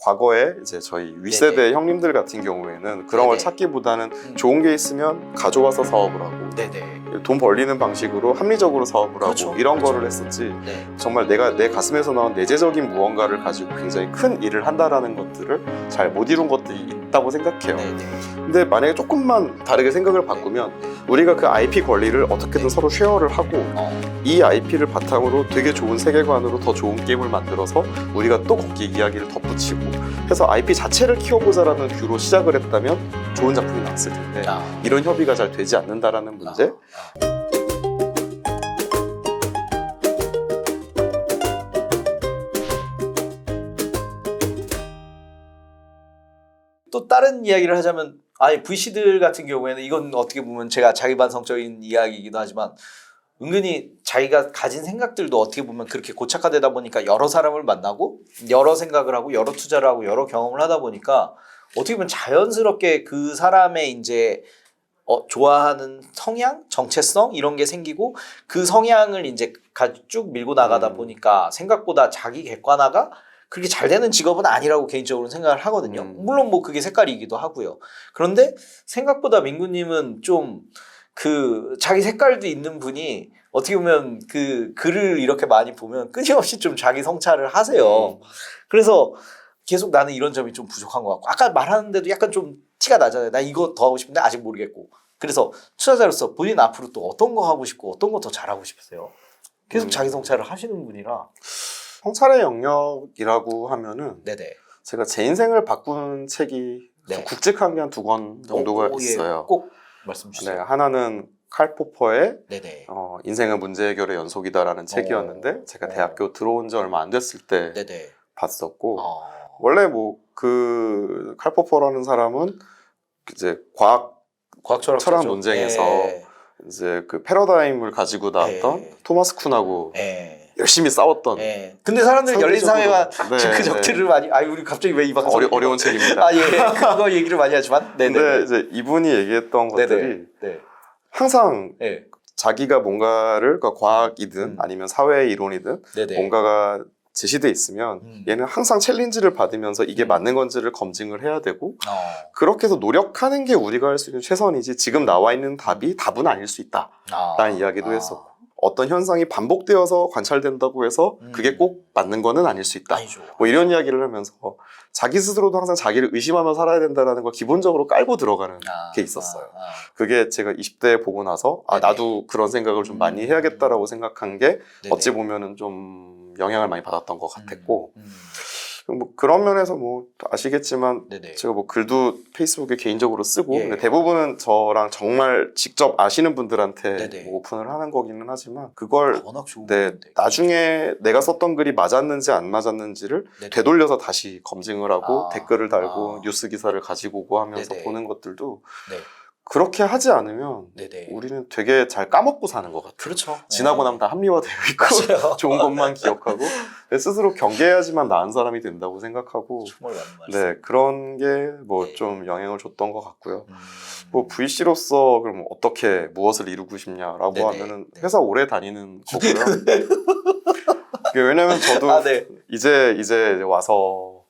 과거에 이제 저희 윗세대 형님들 같은 경우에는 그런 걸 찾기보다는 좋은 게 있으면 가져와서 사업을 하고 돈 벌리는 방식으로 합리적으로 사업을 하고 이런 거를 했었지. 정말 내가 내 가슴에서 나온 내재적인 무언가를 가지고 굉장히 큰 일을 한다라는 것들을 잘 못 이룬 것들이 있다고 생각해요. 근데 만약에 조금만 다르게 생각을 바꾸면 우리가 그 IP 권리를 어떻게든 서로 쉐어를 하고 이 IP를 바탕으로 되게 좋은 세계관으로 더 좋은 게임을 만들어서 우리가 또 거기에 이야기를 덧붙이고 해서 IP 자체를 키워보자라는 뷰로 시작을 했다면 좋은 작품이 나왔을 텐데 이런 협의가 잘 되지 않는다라는 문제. 또 다른 이야기를 하자면 아니 VC들 같은 경우에는 이건 어떻게 보면 제가 자기반성적인 이야기이기도 하지만 은근히 자기가 가진 생각들도 어떻게 보면 그렇게 고착화되다 보니까 여러 사람을 만나고 여러 생각을 하고 여러 투자를 하고 여러 경험을 하다 보니까 어떻게 보면 자연스럽게 그 사람의 이제 좋아하는 성향, 정체성 이런 게 생기고 그 성향을 이제 쭉 밀고 나가다 보니까 생각보다 자기 객관화가 그렇게 잘 되는 직업은 아니라고 개인적으로 생각을 하거든요. 물론 뭐 그게 색깔이기도 하고요. 그런데 생각보다 민구님은 좀 그 자기 색깔도 있는 분이 어떻게 보면 그 글을 이렇게 많이 보면 끊임없이 좀 자기 성찰을 하세요. 그래서 계속 나는 이런 점이 좀 부족한 것 같고 아까 말하는데도 약간 좀 티가 나잖아요. 나 이거 더 하고 싶은데 아직 모르겠고. 그래서 투자자로서 본인 앞으로 또 어떤 거 하고 싶고 어떤 거 더 잘하고 싶으세요? 계속 자기 성찰을 하시는 분이라. 성찰의 영역이라고 하면은 제가 제 인생을 바꾼 책이 굵직한 게 한 2권 정도가 있어요. 꼭 말씀 주세요. 하나는 칼 포퍼의 인생은 문제 해결의 연속이다라는 책이었는데 제가 대학교 들어온 지 얼마 안 됐을 때 봤었고 원래 뭐 그 칼 포퍼라는 사람은 이제 과학 철학 논쟁에서 이제 그 패러다임을 가지고 나왔던 토마스 쿤하고 열심히 싸웠던. 근데 사람들이 열린 사회가 그 적들을 많이 우리 갑자기 왜 이 방송 어려운 책입니다. 그거 얘기를 많이 하지만 근데 이제 이분이 얘기했던 것들이 항상 자기가 뭔가를 그러니까 과학이든 아니면 사회 이론이든 뭔가가 제시돼 있으면 얘는 항상 챌린지를 받으면서 이게 맞는 건지를 검증을 해야 되고 그렇게 해서 노력하는 게 우리가 할 수 있는 최선이지 지금 나와 있는 답이 답은 아닐 수 있다 라는 이야기도 했었고 어떤 현상이 반복되어서 관찰된다고 해서 그게 꼭 맞는 거는 아닐 수 있다. 뭐 이런 이야기를 하면서 자기 스스로도 항상 자기를 의심하며 살아야 된다는 걸 기본적으로 깔고 들어가는 게 있었어요. 그게 제가 20대에 보고 나서 나도 그런 생각을 좀 많이 해야겠다라고 생각한 게 어찌 보면은 좀 영향을 많이 받았던 것 같았고 뭐 그런 면에서 뭐 아시겠지만 제가 뭐 글도 페이스북에 개인적으로 쓰고 근데 대부분은 저랑 정말 직접 아시는 분들한테 뭐 오픈을 하는 거기는 하지만 그걸 나중에 내가 썼던 글이 맞았는지 안 맞았는지를 되돌려서 다시 검증을 하고 댓글을 달고 뉴스 기사를 가지고 오고 하면서 보는 것들도 그렇게 하지 않으면 우리는 되게 잘 까먹고 사는 것 같아요. 그렇죠. 지나고 나면 다 합리화되어 있고 좋은 것만 기억하고 스스로 경계해야지만 나은 사람이 된다고 생각하고 정말 맞는 말씀. 그런 게 뭐 좀 영향을 줬던 것 같고요. 뭐 VC로서 그럼 어떻게 무엇을 이루고 싶냐라고 하면은 회사 오래 다니는 거고요. 왜냐면 저도 이제 와서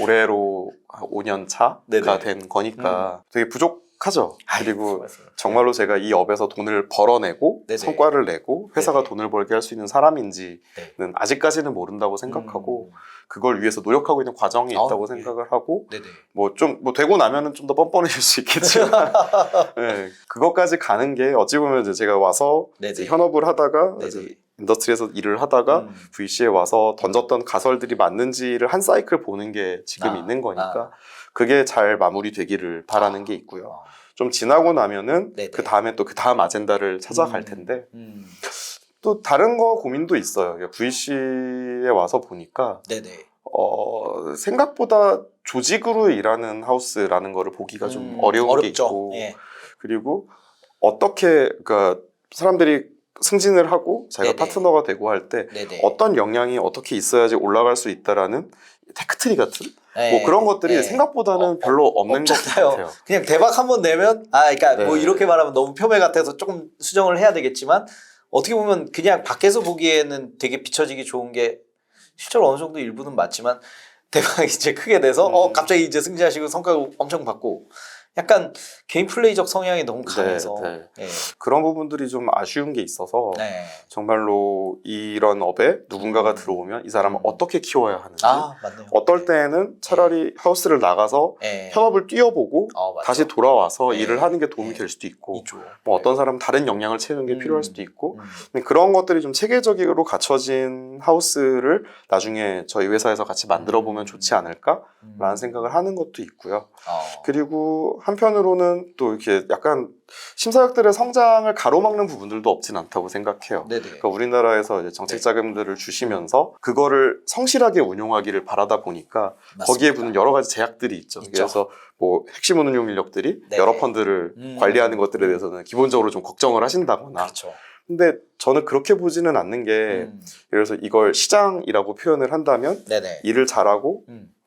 올해로 5년 차가 된 거니까 되게 부족하죠. 그리고 정말로 제가 이 업에서 돈을 벌어내고 성과를 내고 회사가 돈을 벌게 할 수 있는 사람인지는 아직까지는 모른다고 생각하고 그걸 위해서 노력하고 있는 과정이 있다고 생각을 하고 뭐 되고 나면은 좀 더 뻔뻔해질 수 있겠지만 그것까지 가는 게 어찌 보면 이제 제가 와서 이제 현업을 하다가 이제 인더스트리에서 일을 하다가 VC에 와서 던졌던 가설들이 맞는지를 한 사이클 보는 게 지금 있는 거니까 그게 잘 마무리되기를 바라는 게 있고요. 좀 지나고 나면은 그 다음에 또 그 다음 아젠다를 찾아갈 텐데 또 다른 거 고민도 있어요. VC에 와서 보니까 생각보다 조직으로 일하는 하우스라는 거를 보기가 좀 어려운 게 있고 그리고 어떻게 그러니까 사람들이 승진을 하고 자기가 파트너가 되고 할 때 어떤 역량이 어떻게 있어야지 올라갈 수 있다라는 테크트리 같은 뭐 그런 것들이 생각보다는 별로 없는 것 같아요. 그냥 대박 한번 내면 그러니까 뭐 이렇게 말하면 너무 표면 같아서 조금 수정을 해야 되겠지만 어떻게 보면 그냥 밖에서 보기에는 되게 비춰지기 좋은 게 실제로 어느 정도 일부는 맞지만 대박이 이제 크게 돼서 갑자기 이제 승진하시고 성과가 엄청 받고 약간 개인 플레이적 성향이 너무 강해서 네. 예. 그런 부분들이 좀 아쉬운 게 있어서 네. 정말로 이런 업에 누군가가 들어오면 이 사람을 어떻게 키워야 하는지 맞네요. 어떨 때는 차라리 하우스를 나가서 예. 현업을 뛰어보고 맞죠. 다시 돌아와서 네. 일을 하는 게 도움이 네. 될 수도 있고 있죠. 뭐 어떤 사람은 다른 역량을 채우는 게 필요할 수도 있고 음. 근데 그런 것들이 좀 체계적으로 갖춰진 하우스를 나중에 저희 회사에서 같이 만들어 보면 좋지 않을까라는 생각을 하는 것도 있고요. 그리고 한편으로는 또 이렇게 약간 심사역들의 성장을 가로막는 부분들도 없진 않다고 생각해요. 네네. 그러니까 우리나라에서 이제 정책 자금들을 주시면서 그거를 성실하게 운용하기를 바라다 보니까 맞습니다. 거기에 붙는 여러 가지 제약들이 있죠. 그래서 뭐 핵심 운용 인력들이 네네. 여러 펀드를 관리하는 것들에 대해서는 기본적으로 좀 걱정을 하신다거나. 그렇죠. 근데 저는 그렇게 보지는 않는 게 그래서 이걸 시장이라고 표현을 한다면 네네. 일을 잘하고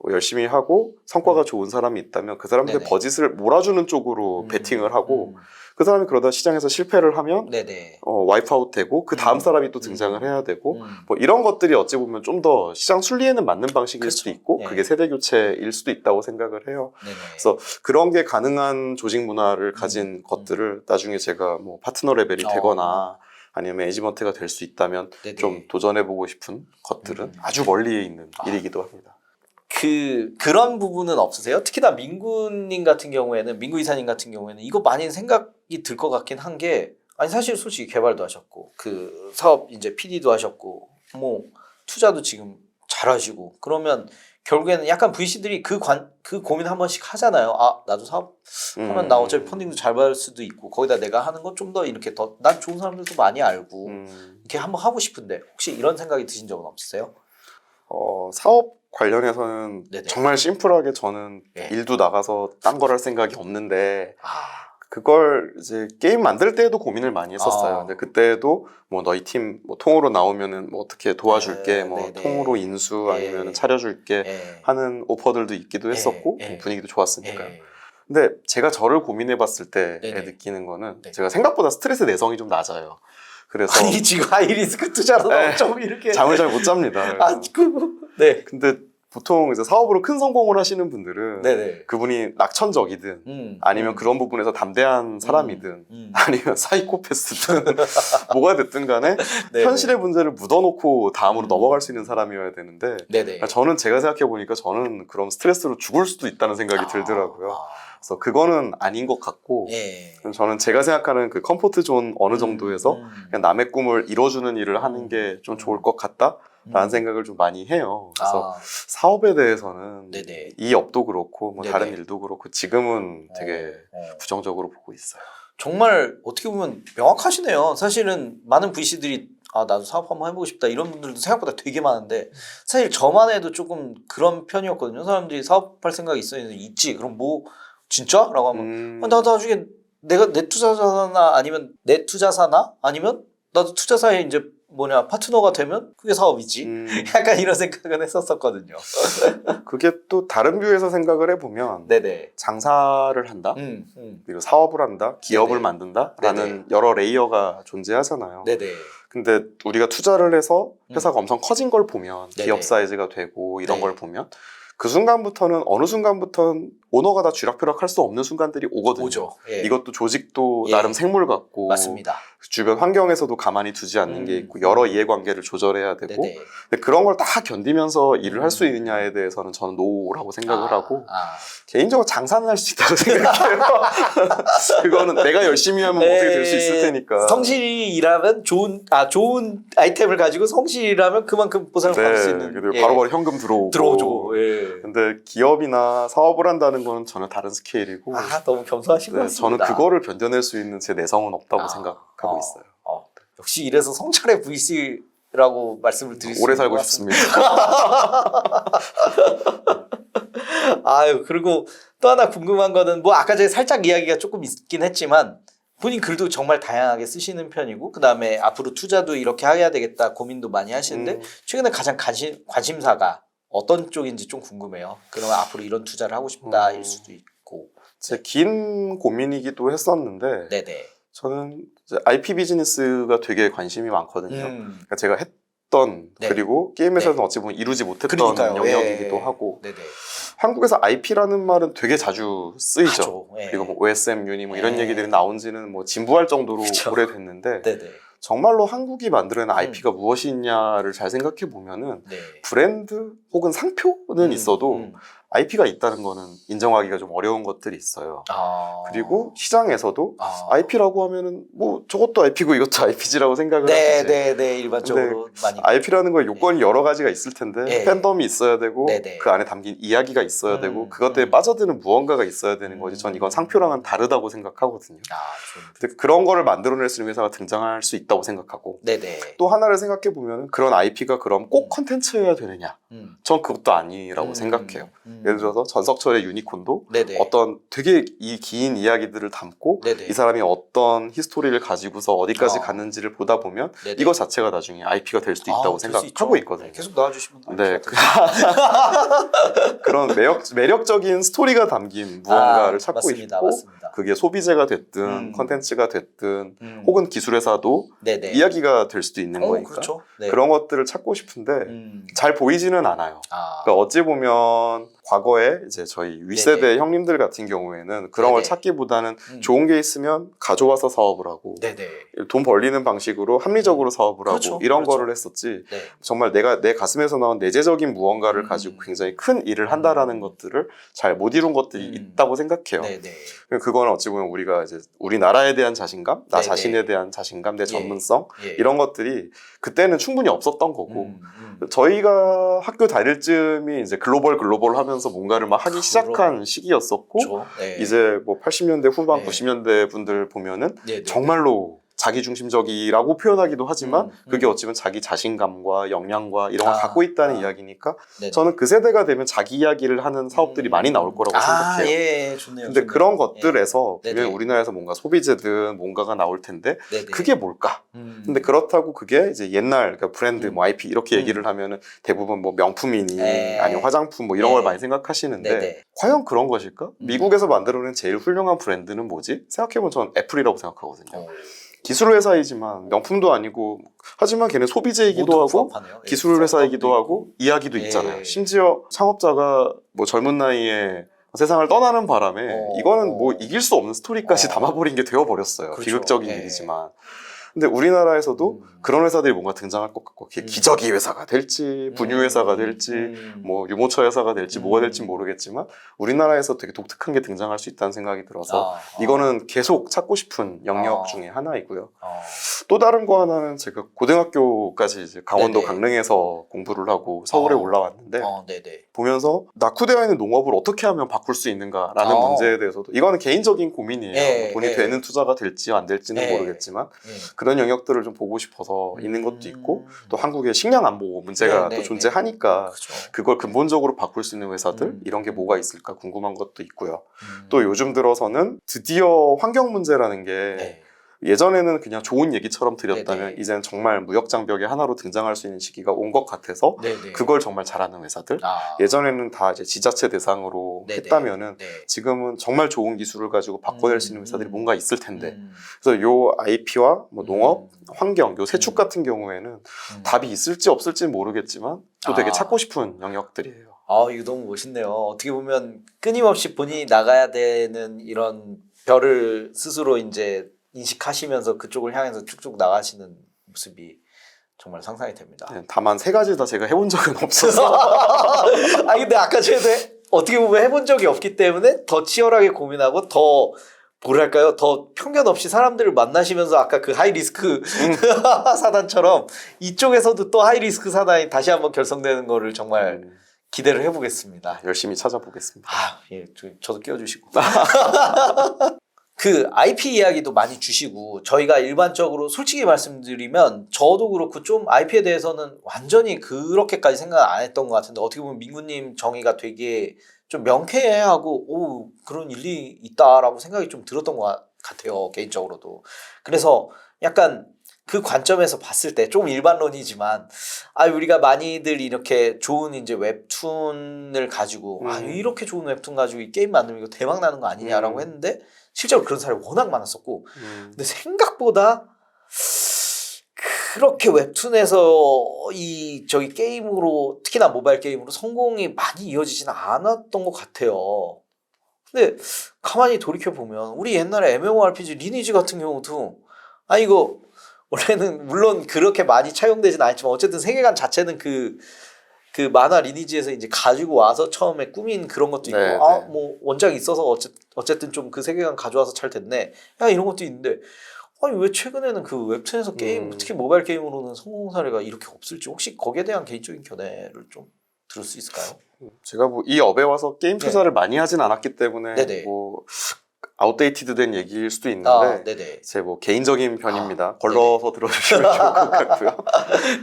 열심히 하고 성과가 좋은 사람이 있다면 그 사람한테 네네. 버짓을 몰아주는 쪽으로 베팅을 하고 그 사람이 그러다 시장에서 실패를 하면 네네. 와이프아웃 되고 그 다음 사람이 또 등장을 해야 되고 뭐 이런 것들이 어찌 보면 좀 더 시장 순리에는 맞는 방식일 그렇죠. 수도 있고 예. 그게 세대 교체일 수도 있다고 생각을 해요. 네네. 그래서 그런 게 가능한 조직 문화를 가진 것들을 나중에 제가 뭐 파트너 레벨이 되거나 아니면 매니지먼트가 될 수 있다면 네네. 좀 도전해보고 싶은 것들은 아주 멀리에 있는 일이기도 합니다. 그런 부분은 없으세요? 특히나 민구님 같은 경우에는, 민구 이사님 같은 경우에는 이거 많이 생각이 들 것 같긴 한 게, 아니 사실 솔직히 개발도 하셨고 그 사업 이제 PD도 하셨고 뭐 투자도 지금 잘하시고 그러면 결국에는 약간 VC들이 그 고민 한 번씩 하잖아요. 아 나도 사업 하면 나 어차피 펀딩도 잘 받을 수도 있고 거기다 내가 하는 건 좀 더 이렇게 더 난 좋은 사람들도 많이 알고 이렇게 한번 하고 싶은데 혹시 이런 생각이 드신 적은 없으세요? 사업 관련해서는 네네. 정말 심플하게 저는 네. 일도 나가서 딴 걸 할 생각이 없는데 아 그걸 이제 게임 만들 때에도 고민을 많이 했었어요. 근데 그때도 뭐 너희 팀 뭐 통으로 나오면은 뭐 어떻게 도와줄게, 뭐 네네. 통으로 인수 예. 아니면 차려줄게 예. 하는 오퍼들도 있기도 했었고 예. 분위기도 좋았으니까요. 예. 근데 제가 저를 고민해봤을 때 네네. 느끼는 거는 네. 제가 생각보다 스트레스 내성이 좀 낮아요. 그래서 아니 지금 하이리스크 투자로 좀 이렇게 잠을 잘 못 잡니다. 네. 근데 보통 이제 사업으로 큰 성공을 하시는 분들은 네네. 그분이 낙천적이든 아니면 그런 부분에서 담대한 사람이든 아니면 사이코패스든 뭐가 됐든 간에 네네. 현실의 문제를 묻어놓고 다음으로 넘어갈 수 있는 사람이어야 되는데 네네. 그러니까 저는 제가 생각해 보니까 저는 그런 스트레스로 죽을 수도 있다는 생각이 들더라고요. 그래서 그거는 아닌 것 같고 예. 저는 제가 생각하는 그 컴포트 존 어느 정도에서 그냥 남의 꿈을 이뤄주는 일을 하는 게 좀 좋을 것 같다. 라는 생각을 좀 많이 해요. 그래서 사업에 대해서는 네네. 이 업도 그렇고 뭐 네네. 다른 일도 그렇고 지금은 되게 부정적으로 보고 있어요. 정말 어떻게 보면 명확하시네요. 사실은 많은 VC들이 아 나도 사업 한번 해보고 싶다 이런 분들도 생각보다 되게 많은데 사실 저만 해도 조금 그런 편이었거든요. 사람들이 사업할 생각이 있지. 그럼 뭐 진짜? 라고 하면 나 나중에 내가 내 투자사나 아니면 내 투자사나 아니면 나도 투자사에 이제 파트너가 되면 그게 사업이지. 약간 이런 생각은 했었거든요. 그게 또 다른 뷰에서 생각을 해보면 네네. 장사를 한다, 그리고 사업을 한다, 기업을 네네. 만든다라는 네네. 여러 레이어가 존재하잖아요. 네네. 근데 우리가 투자를 해서 회사가 엄청 커진 걸 보면 네네. 기업 사이즈가 되고 이런 네. 걸 보면 그 순간부터는 어느 순간부터는 오너가 다 쥐락펴락 할 수 없는 순간들이 오거든요. 오죠. 예. 이것도 조직도 예. 나름 생물 같고 맞습니다. 주변 환경에서도 가만히 두지 않는 게 있고 여러 이해관계를 조절해야 되고 네네. 근데 그런 걸 다 견디면서 일을 할 수 있느냐에 대해서는 저는 노라고 생각을 하고 개인적으로 장사는 할 수 있다고 생각해요. 그거는 내가 열심히 하면 어떻게 될 수 있을 테니까. 성실히 일하면 좋은 아이템을 가지고 성실히 일하면 그만큼 보상을 받을 수 있는. 그리고 바로바로 현금 들어오고. 예. 근데 기업이나 사업을 한다는 건 전혀 다른 스케일이고. 너무 겸손하신 것 같습니다. 저는 그거를 견뎌낼 수 있는 제 내성은 없다고 생각하고 있어요. 역시 이래서 성찰의 VC라고 말씀을 드릴 수 오래 있는 살고 것 싶습니다. 그리고 또 하나 궁금한 거는 아까 전에 살짝 이야기가 조금 있긴 했지만 본인 글도 정말 다양하게 쓰시는 편이고 그 다음에 앞으로 투자도 이렇게 해야 되겠다 고민도 많이 하시는데 최근에 가장 관심사가 어떤 쪽인지 좀 궁금해요. 그러면 앞으로 이런 투자를 하고 싶다일 수도 있고. 제 긴 고민이기도 했었는데 네네. 저는 이제 IP 비즈니스가 되게 관심이 많거든요. 그러니까 제가 네. 그리고 게임에서는 어찌 보면 이루지 못했던 그러니까요. 영역이기도 하고 네네. 한국에서 IP라는 말은 되게 자주 쓰이죠. 하죠. 그리고 뭐 OSM 유니 뭐 이런 네. 얘기들이 나온 지는 뭐 진부할 정도로 그쵸. 오래됐는데 네네. 정말로 한국이 만들어낸 IP가 무엇이냐를 잘 생각해 보면은 네. 브랜드 혹은 상표는 있어도 IP가 있다는 거는 인정하기가 좀 어려운 것들이 있어요. 그리고 시장에서도 IP라고 하면은 뭐 저것도 IP고 이것도 IP지라고 생각을 하듯이 네네네. 일반적으로 많이 IP라는 거 요건이 여러 가지가 있을 텐데 팬덤이 있어야 되고 네네. 그 안에 담긴 이야기가 있어야 되고 그것들에 빠져드는 무언가가 있어야 되는 거지. 전 이건 상표랑은 다르다고 생각하거든요. 근데 그런 거를 만들어낼 수 있는 회사가 등장할 수 있다고 생각하고 네네. 또 하나를 생각해 보면 그런 IP가 그럼 꼭 컨텐츠여야 되느냐? 전 그것도 아니라고 생각해요. 예를 들어서 전석철의 유니콘도 네네. 어떤 되게 이 긴 이야기들을 담고 네네. 이 사람이 어떤 히스토리를 가지고서 어디까지 갔는지를 보다 보면 네네. 이거 자체가 나중에 IP가 될 수도 있다고 생각하고 있거든요. 계속 나와주시면 네. 그런 매력적인 스토리가 담긴 무언가를 찾고 맞습니다. 싶고 맞습니다. 그게 소비재가 됐든 컨텐츠가 됐든 혹은 기술회사도 네네. 이야기가 될 수도 있는 거니까 그렇죠. 네. 그런 것들을 찾고 싶은데 잘 보이지는 않아요. 그러니까 어찌 보면 과거에 이제 저희 윗세대 네네. 형님들 같은 경우에는 그런 걸 네네. 찾기보다는 좋은 게 있으면 가져와서 사업을 하고 네네. 돈 벌리는 방식으로 합리적으로 사업을 그렇죠. 하고 이런 그렇죠. 거를 했었지 네. 정말 내가 내 가슴에서 나온 내재적인 무언가를 가지고 굉장히 큰 일을 한다라는 것들을 잘 못 이룬 것들이 있다고 생각해요. 네네. 그거는 어찌 보면 우리가 이제 우리나라에 대한 자신감, 나 네네. 자신에 대한 자신감, 내 예. 전문성 예. 이런 것들이 그때는 충분히 없었던 거고 저희가 학교 다닐 쯤이 이제 글로벌 하면서 뭔가를 막 하기 시작한 시기였었고 그렇죠. 네. 이제 뭐 80년대 후반, 네. 90년대 분들 보면은 네네. 정말로 자기중심적이라고 표현하기도 하지만 그게 음. 어찌 보면 자기 자신감과 역량과 이런 걸 아, 갖고 있다는 아. 이야기니까 네네. 저는 그 세대가 되면 자기 이야기를 하는 사업들이 많이 나올 거라고 생각해요. 예, 좋네요. 근데 좋네요. 그런 것들에서 예. 분명히 네네. 우리나라에서 뭔가 소비재든 뭔가가 나올 텐데 네네. 그게 뭘까? 근데 그렇다고 그게 이제 옛날 그러니까 브랜드 뭐 IP 이렇게 얘기를 하면은 대부분 뭐 명품이니 아니면 화장품 뭐 이런 걸 많이 생각하시는데 네네. 과연 그런 것일까? 미국에서 만들어낸 제일 훌륭한 브랜드는 뭐지? 생각해보면 전 애플이라고 생각하거든요. 기술 회사이지만 명품도 아니고 하지만 걔는 소비재이기도 하고 기술 회사이기도 하고 이야기도 있잖아요. 심지어 창업자가 뭐 젊은 나이에 세상을 떠나는 바람에 이거는 뭐 이길 수 없는 스토리까지 담아버린 게 되어버렸어요. 그렇죠. 비극적인 일이지만. 근데 우리나라에서도 그런 회사들이 뭔가 등장할 것 같고 그게 기저귀 회사가 될지 분유 회사가 될지 뭐 유모차 회사가 될지 뭐가 될지 모르겠지만 우리나라에서 되게 독특한 게 등장할 수 있다는 생각이 들어서 이거는 계속 찾고 싶은 영역 중에 하나이고요. 또 다른 거 하나는 제가 고등학교까지 이제 강원도 네네. 강릉에서 공부를 하고 서울에 올라왔는데 네네. 보면서 낙후되어 있는 농업을 어떻게 하면 바꿀 수 있는가라는 문제에 대해서도 이거는 개인적인 고민이에요. 돈이 되는 투자가 될지 안 될지는 모르겠지만 그런 영역들을 좀 보고 싶어서 있는 것도 있고 또 한국의 식량 안보 문제가 또 존재하니까 그렇죠. 그걸 근본적으로 바꿀 수 있는 회사들 이런 게 뭐가 있을까 궁금한 것도 있고요. 또 요즘 들어서는 드디어 환경 문제라는 게 예전에는 그냥 좋은 얘기처럼 들렸다면 네네. 이제는 정말 무역장벽의 하나로 등장할 수 있는 시기가 온 것 같아서 네네. 그걸 정말 잘하는 회사들 예전에는 다 이제 지자체 대상으로 네네. 했다면은 네. 지금은 정말 좋은 기술을 가지고 바꿔낼 수 있는 회사들이 뭔가 있을 텐데 그래서 요 IP와 뭐 농업, 환경 요 세 축 같은 경우에는 답이 있을지 없을지 모르겠지만 또 되게 찾고 싶은 영역들이에요. 이거 너무 멋있네요. 어떻게 보면 끊임없이 본인이 나가야 되는 이런 별을 스스로 이제 인식하시면서 그쪽을 향해서 쭉쭉 나가시는 모습이 정말 상상이 됩니다. 네, 다만 세 가지 다 제가 해본 적은 없어서 근데 아까 전에 어떻게 보면 해본 적이 없기 때문에 더 치열하게 고민하고 더 뭐랄까요? 더 편견 없이 사람들을 만나시면서 아까 그 하이리스크 사단처럼 이쪽에서도 또 하이리스크 사단이 다시 한번 결성되는 거를 정말 기대를 해보겠습니다. 열심히 찾아보겠습니다. 예, 저도 끼워주시고. 그 IP 이야기도 많이 주시고 저희가 일반적으로 솔직히 말씀드리면 저도 그렇고 좀 IP에 대해서는 완전히 그렇게까지 생각 안 했던 것 같은데 어떻게 보면 민구님 정의가 되게 좀 명쾌하고 그런 일리 있다라고 생각이 좀 들었던 것 같아요. 개인적으로도. 그래서 약간 그 관점에서 봤을 때 좀 일반론이지만 우리가 많이들 이렇게 좋은 이제 웹툰을 가지고 이렇게 좋은 웹툰 가지고 이 게임 만들면 이거 대박 나는 거 아니냐라고 했는데 실제로 그런 사람이 워낙 많았었고 근데 생각보다 그렇게 웹툰에서 저기 게임으로 특히나 모바일 게임으로 성공이 많이 이어지지는 않았던 것 같아요. 근데 가만히 돌이켜 보면 우리 옛날에 MMORPG 리니지 같은 경우도 이거 원래는 물론 그렇게 많이 차용되진 않지만 어쨌든 세계관 자체는 그 만화 리니지에서 이제 가지고 와서 처음에 꾸민 그런 것도 있고 네, 뭐 원작이 있어서 어쨌든 좀 그 세계관 가져와서 잘 됐네. 이런 것도 있는데 왜 최근에는 그 웹툰에서 게임 특히 모바일 게임으로는 성공 사례가 이렇게 없을지 혹시 거기에 대한 개인적인 견해를 좀 들을 수 있을까요? 제가 뭐 이 업에 와서 게임 투자를 많이 하진 않았기 때문에 네네. 뭐 아웃데이티드된 얘기일 수도 있는데 네네. 제 뭐 개인적인 편입니다. 걸러서 들어주시면 좋을 것 같고요.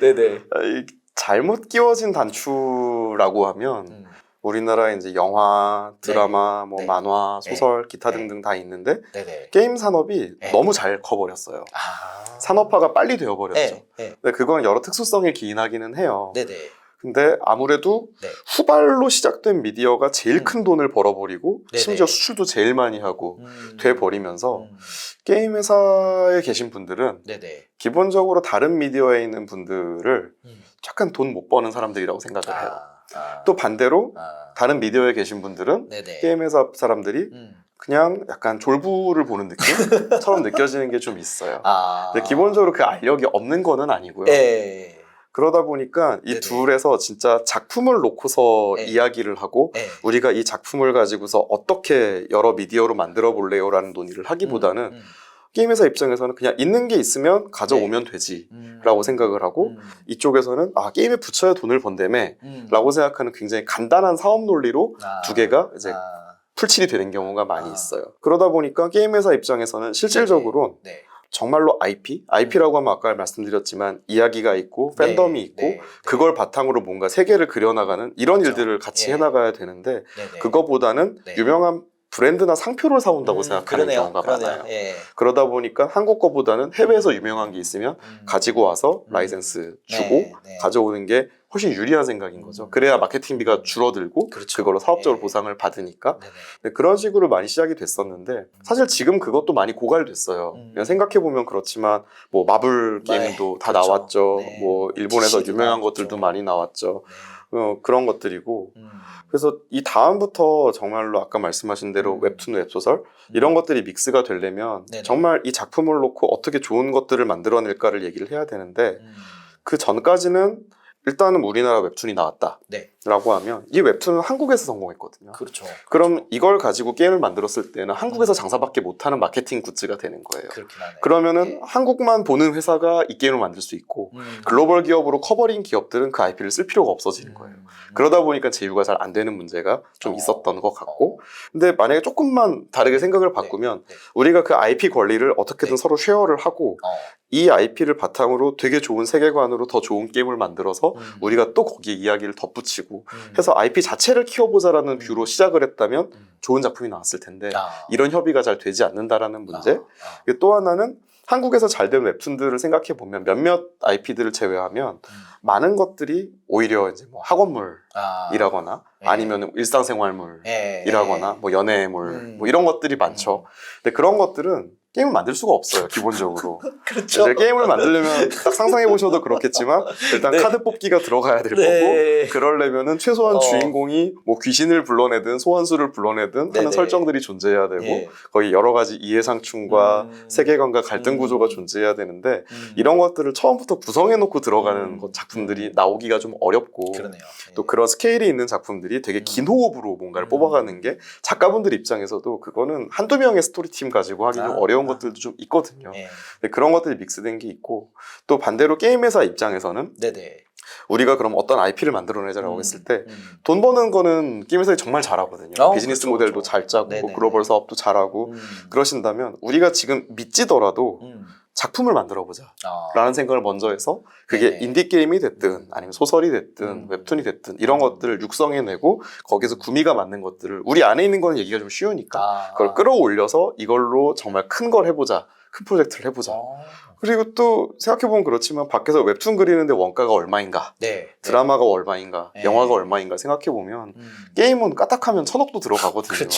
네네. 이 잘못 끼워진 단추라고 하면 우리나라 이제 영화, 드라마, 뭐 만화, 소설, 기타 등등 다 있는데 게임 산업이 너무 잘 커버렸어요. 산업화가 빨리 되어버렸죠. 근데 그건 여러 특수성에 기인하기는 해요. 근데 아무래도 후발로 시작된 미디어가 제일 큰 돈을 벌어버리고 심지어 수출도 제일 많이 하고 돼버리면서 게임 회사에 계신 분들은 기본적으로 다른 미디어에 있는 분들을 약간 돈 못 버는 사람들이라고 생각을 해요. 또 반대로 다른 미디어에 계신 분들은 게임 회사 사람들이 그냥 약간 졸부를 보는 느낌처럼 느껴지는 게 좀 있어요. 근데 기본적으로 그 알력이 없는 거는 아니고요. 그러다 보니까 이 둘에서 진짜 작품을 놓고서 이야기를 하고 우리가 이 작품을 가지고서 어떻게 여러 미디어로 만들어 볼래요? 라는 논의를 하기보다는 게임 회사 입장에서는 그냥 있는 게 있으면 가져오면 되지 라고 생각을 하고 이쪽에서는 게임에 붙여야 돈을 번다며 라고 생각하는 굉장히 간단한 사업 논리로 두 개가 이제 풀칠이 되는 경우가 많이 있어요. 그러다 보니까 게임 회사 입장에서는 실질적으로 정말로 IP라고 하면 아까 말씀드렸지만 이야기가 있고 팬덤이 있고 그걸 바탕으로 뭔가 세계를 그려나가는 이런 일들을 같이 해나가야 되는데 그거보다는 유명한 브랜드나 상표를 사온다고 생각하는 경우가 많아요. 그러다 보니까 한국 거보다는 해외에서 유명한 게 있으면 가지고 와서 라이센스 주고 가져오는 게 훨씬 유리한 생각인 거죠. 그래야 마케팅비가 줄어들고 그걸로 사업적으로 보상을 받으니까 그런 식으로 많이 시작이 됐었는데 사실 지금 그것도 많이 고갈됐어요. 그냥 생각해보면 그렇지만 뭐 마블 게임도 다 나왔죠. 뭐 일본에서 유명한 것들도 많이 나왔죠. 그런 것들이고 그래서 이 다음부터 정말로 아까 말씀하신 대로 웹툰, 웹소설 이런 것들이 믹스가 되려면 정말 이 작품을 놓고 어떻게 좋은 것들을 만들어낼까를 얘기를 해야 되는데 그 전까지는 일단은 우리나라 웹툰이 나왔다 라고 하면 이 웹툰은 한국에서 성공했거든요. 그럼 이걸 가지고 게임을 만들었을 때는 한국에서 장사밖에 못하는 마케팅 굿즈가 되는 거예요. 그러면은 한국만 보는 회사가 이 게임을 만들 수 있고 글로벌 기업으로 커버린 기업들은 그 IP를 쓸 필요가 없어지는 거예요. 그러다 보니까 제휴가 잘 안 되는 문제가 좀 있었던 것 같고 근데 만약에 조금만 다르게 생각을 바꾸면 우리가 그 IP 권리를 어떻게든 서로 쉐어를 하고 이 IP를 바탕으로 되게 좋은 세계관으로 더 좋은 게임을 만들어서 우리가 또 거기에 이야기를 덧붙이고 해서 IP 자체를 키워보자라는 뷰로 시작을 했다면 좋은 작품이 나왔을 텐데 이런 협의가 잘 되지 않는다라는 문제. 또 하나는 한국에서 잘 된 웹툰들을 생각해 보면 몇몇 IP들을 제외하면 많은 것들이 오히려 이제 뭐 학원물이라거나 아니면 일상생활물이라거나 뭐 연애물 뭐 이런 것들이 많죠. 근데 그런 것들은 게임을 만들 수가 없어요, 기본적으로. 이제 게임을 만들려면 딱 상상해 보셔도 그렇겠지만 일단 카드 뽑기가 들어가야 될 거고 그러려면은 최소한 주인공이 뭐 귀신을 불러내든 소환수를 불러내든 하는 설정들이 존재해야 되고 거의 여러 가지 이해상충과 세계관과 갈등 구조가 존재해야 되는데 이런 것들을 처음부터 구성해 놓고 들어가는 작품들이 나오기가 좀 어렵고 또 그런 스케일이 있는 작품들이 되게 긴 호흡으로 뭔가를 뽑아가는 게 작가분들 입장에서도 그거는 한두 명의 스토리팀 가지고 하기 좀 어려운 것들도 좀 있거든요. 근데 그런 것들이 믹스된 게 있고 또 반대로 게임 회사 입장에서는 우리가 그럼 어떤 IP를 만들어내자라고 했을 때 돈 버는 거는 게임 회사에 정말 잘하거든요. 비즈니스 모델도 잘 짜고 글로벌 사업도 잘하고 그러신다면 우리가 지금 믿지더라도 작품을 만들어보자 라는 생각을 먼저 해서 그게 인디게임이 됐든 아니면 소설이 됐든 웹툰이 됐든 이런 것들을 육성해내고 거기서 구미가 맞는 것들을 우리 안에 있는 거는 얘기가 좀 쉬우니까 그걸 끌어올려서 이걸로 정말 큰 걸 해보자, 큰 프로젝트를 해보자. 그리고 또 생각해보면 그렇지만 밖에서 웹툰 그리는데 원가가 얼마인가 드라마가 얼마인가 영화가 얼마인가 생각해보면 게임은 까딱하면 1,000억도 들어가거든요.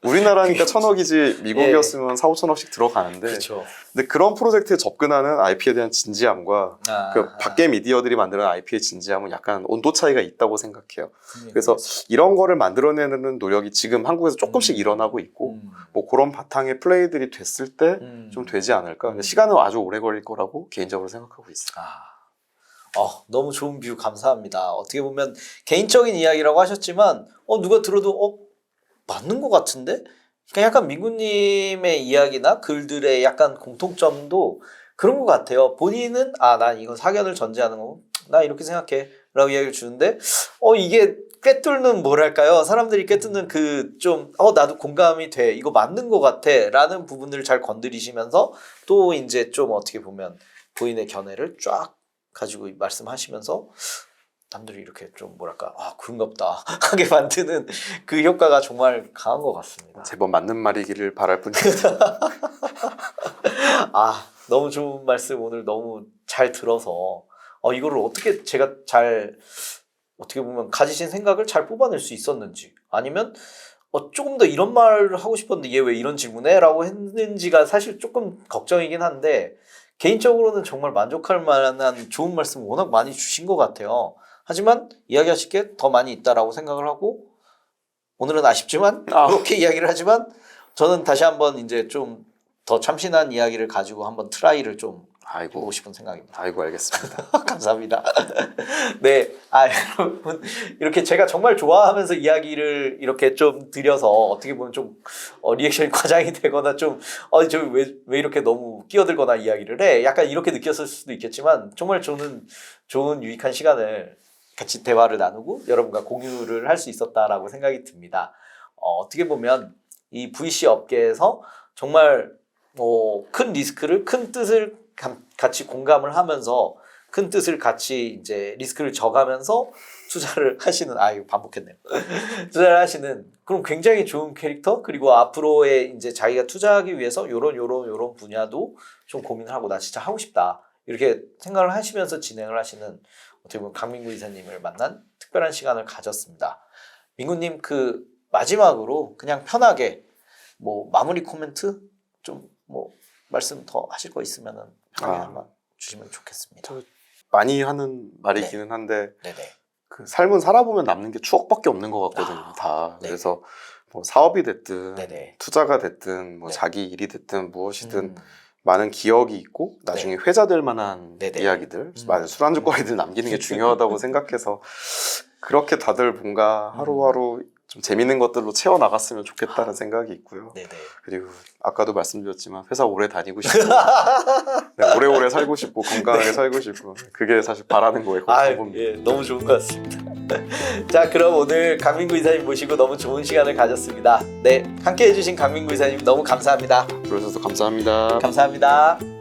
우리나라니까 1,000억이지 미국이었으면 4, 5천억씩 들어가는데 그렇죠. 근데 그런 프로젝트에 접근하는 IP에 대한 진지함과 그 밖에 미디어들이 만드는 IP의 진지함은 약간 온도 차이가 있다고 생각해요. 그래서 이런 거를 만들어내는 노력이 지금 한국에서 조금씩 일어나고 있고 뭐 그런 바탕의 플레이들이 됐을 때 좀 되지 않을까. 근데 시간은 아주 오래 걸릴 거라고 개인적으로 생각하고 있어요. 너무 좋은 뷰 감사합니다. 어떻게 보면 개인적인 이야기라고 하셨지만 누가 들어도 맞는 것 같은데? 그러니까 약간 민구님의 이야기나 글들의 약간 공통점도 그런 것 같아요. 본인은 난 이건 사견을 전제하는 거고 나 이렇게 생각해 라고 이야기를 주는데 이게 꿰뚫는 뭐랄까요? 사람들이 꿰뚫는 그 좀 나도 공감이 돼. 이거 맞는 것 같아 라는 부분들을 잘 건드리시면서 또 이제 좀 어떻게 보면 본인의 견해를 쫙 가지고 말씀하시면서 남들이 이렇게 좀 뭐랄까 그런가 보다 하게 만드는 그 효과가 정말 강한 것 같습니다. 제법 맞는 말이기를 바랄 뿐입니다. 너무 좋은 말씀 오늘 너무 잘 들어서 이거를 어떻게 제가 잘 어떻게 보면 가지신 생각을 잘 뽑아낼 수 있었는지 아니면 조금 더 이런 말을 하고 싶었는데 얘 왜 이런 질문해? 라고 했는지가 사실 조금 걱정이긴 한데 개인적으로는 정말 만족할 만한 좋은 말씀 워낙 많이 주신 것 같아요. 하지만 이야기하실 게 더 많이 있다라고 생각을 하고 오늘은 아쉽지만 그렇게 이야기를 하지만 저는 다시 한번 이제 좀 더 참신한 이야기를 가지고 한번 트라이를 좀 해보고 싶은 생각입니다. 아이고 알겠습니다. 감사합니다. 네, 여러분 이렇게 제가 정말 좋아하면서 이야기를 이렇게 좀 드려서 어떻게 보면 좀 리액션이 과장이 되거나 좀 저 왜 이렇게 너무 끼어들거나 이야기를 해 약간 이렇게 느꼈을 수도 있겠지만 정말 저는 좋은 유익한 시간을 같이 대화를 나누고 여러분과 공유를 할 수 있었다라고 생각이 듭니다. 어떻게 보면 이 VC 업계에서 정말 큰 리스크를 큰 뜻을 같이 공감을 하면서 큰 뜻을 같이 이제 리스크를 져가면서 투자를 하시는 이거 반복했네요. 투자를 하시는 그럼 굉장히 좋은 캐릭터 그리고 앞으로의 이제 자기가 투자하기 위해서 요런 분야도 좀 고민을 하고 나 진짜 하고 싶다 이렇게 생각을 하시면서 진행을 하시는 어떻게 보면 강민구 이사님을 만난 특별한 시간을 가졌습니다. 민구님 그 마지막으로 그냥 편하게 뭐 마무리 코멘트 좀 뭐 말씀 더 하실 거 있으면은 편하게 한번 주시면 좋겠습니다. 많이 하는 말이기는 한데 네네. 그 삶은 살아보면 남는 게 추억밖에 없는 것 같거든요. 다. 네. 그래서 뭐 사업이 됐든 네네. 투자가 됐든 뭐 네. 자기 일이 됐든 무엇이든 많은 기억이 있고 나중에 회자될 만한 네네. 이야기들, 많은 술안주거리들 남기는 게 중요하다고 생각해서 그렇게 다들 뭔가 하루하루 좀 재밌는 것들로 채워나갔으면 좋겠다는 생각이 있고요. 네네. 그리고 아까도 말씀드렸지만 회사 오래 다니고 싶고 네, 오래오래 살고 싶고 건강하게 살고 싶고 그게 사실 바라는 거예요. 예, 너무 좋은 것 같습니다. 자, 그럼 오늘 강민구 이사님 모시고 너무 좋은 시간을 가졌습니다. 네, 함께 해주신 강민구 이사님 너무 감사합니다. 그러셔서 감사합니다. 감사합니다.